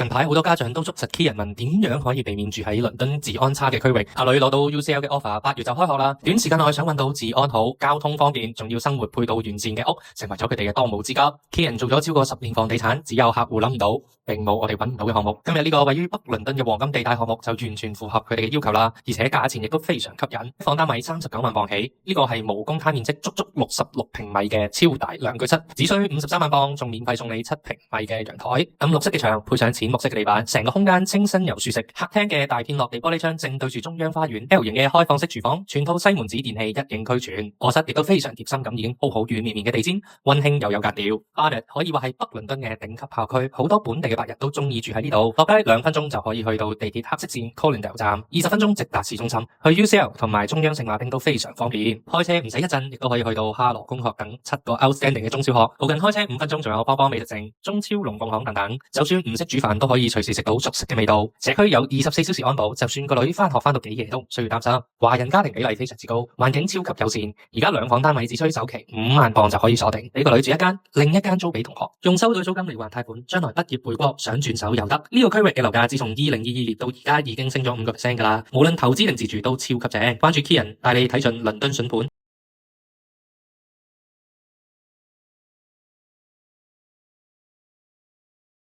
近排好多家長都捉實 key 人問點樣可以避免住喺倫敦治安差嘅區域。阿女攞到 UCL 嘅 offer， 8月就開學啦。短時間內想揾到治安好、交通方便，仲要生活配套完善嘅屋，成為咗佢哋嘅當務之急。key 人做咗超過10年房地產，只有客戶諗唔到，並冇我哋揾唔到嘅項目。今日呢個位於北倫敦嘅黃金地帶項目就完全符合佢哋嘅要求啦，而且價錢亦都非常吸引。房單位39萬鎊起，呢個係無公攤面積足足66平米嘅超大兩居室，只需53萬鎊，仲免費送你7平米嘅陽台。咁綠色嘅牆配上淺綠色嘅地板，成個空間清新又舒適。客廳嘅大片落地玻璃窗正對住中央花園 ，L 型嘅開放式廚房，全套西門子電器一應俱全。臥室亦都非常貼心咁，已經鋪好軟綿綿嘅地氈，溫馨又有格調。Barnet 可以話係北倫敦嘅頂級校區，好多本地嘅白人都中意住喺呢度。落街2分鐘就可以去到地鐵黑色線 Colindale 站，20分鐘直達市中心。去 UCL 同埋中央聖馬丁都非常方便，開車唔使一陣，亦都可以去到哈羅公學等7個 outstanding 嘅中小學。附近開車5分鐘，仲有邦邦美食城、中超龍鳳行等等。就算唔識煮飯，都可以隨時食到熟悉嘅味道。社區有24小時安保，就算個女返學返到幾夜都唔需要擔心。華人家庭比例非常之高，環境超級友善。而家2房單位只需首期5萬鎊就可以鎖定，俾個女住一間，另一間租俾同學，用收到租金嚟還貸款，將來畢業回國想轉手又得。呢個區域嘅樓價自從2022年到而家已經升咗5% 㗎啦，無論投資定自住都超級正。關注 key 人帶你睇盡倫敦筍盤。